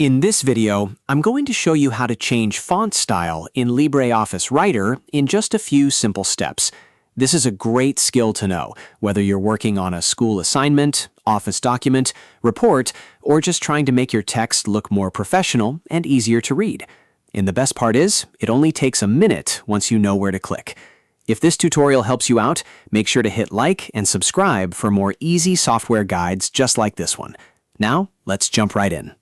In this video, I'm going to show you how to change font style in LibreOffice Writer in just a few simple steps. This is a great skill to know, whether you're working on a school assignment, office document, report, or just trying to make your text look more professional and easier to read. And the best part is, it only takes a minute once you know where to click. If this tutorial helps you out, make sure to hit like and subscribe for more easy software guides just like this one. Now, let's jump right in.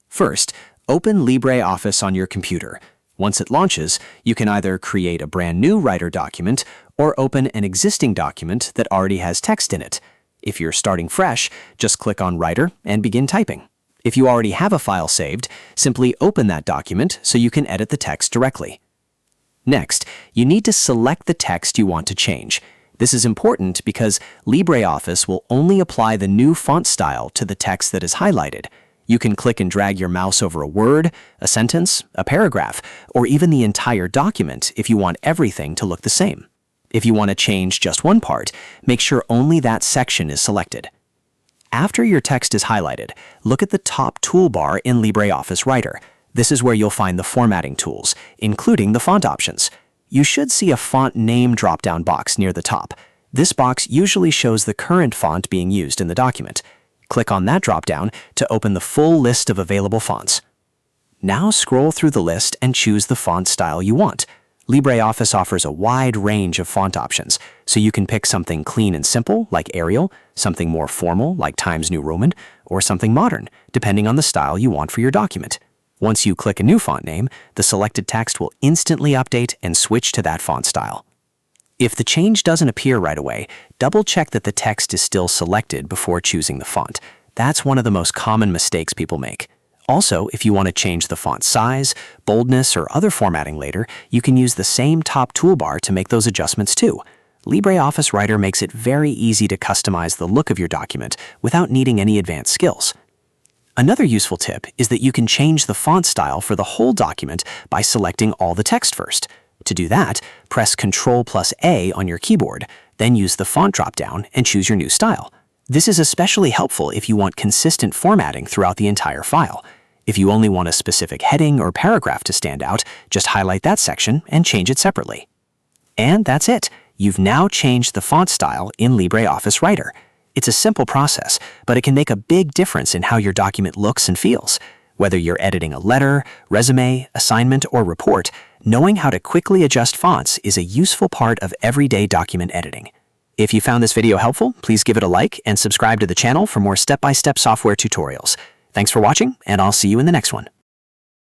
First, open LibreOffice on your computer. Once it launches, you can either create a brand new Writer document or open an existing document that already has text in it. If you're starting fresh, just click on Writer and begin typing. If you already have a file saved, simply open that document so you can edit the text directly. Next, you need to select the text you want to change. This is important because LibreOffice will only apply the new font style to the text that is highlighted. You can click and drag your mouse over a word, a sentence, a paragraph, or even the entire document if you want everything to look the same. If you want to change just one part, make sure only that section is selected. After your text is highlighted, look at the top toolbar in LibreOffice Writer. This is where you'll find the formatting tools, including the font options. You should see a font name drop-down box near the top. This box usually shows the current font being used in the document. Click on that drop-down to open the full list of available fonts. Now scroll through the list and choose the font style you want. LibreOffice offers a wide range of font options, so you can pick something clean and simple, like Arial, something more formal, like Times New Roman, or something modern, depending on the style you want for your document. Once you click a new font name, the selected text will instantly update and switch to that font style. If the change doesn't appear right away, double-check that the text is still selected before choosing the font. That's one of the most common mistakes people make. Also, if you want to change the font size, boldness, or other formatting later, you can use the same top toolbar to make those adjustments too. LibreOffice Writer makes it very easy to customize the look of your document without needing any advanced skills. Another useful tip is that you can change the font style for the whole document by selecting all the text first. To do that, press Ctrl A on your keyboard, then use the font drop-down and choose your new style. This is especially helpful if you want consistent formatting throughout the entire file. If you only want a specific heading or paragraph to stand out, just highlight that section and change it separately. And that's it. You've now changed the font style in LibreOffice Writer. It's a simple process, but it can make a big difference in how your document looks and feels. Whether you're editing a letter, resume, assignment, or report, knowing how to quickly adjust fonts is a useful part of everyday document editing. If you found this video helpful, please give it a like and subscribe to the channel for more step-by-step software tutorials. Thanks for watching, and I'll see you in the next one.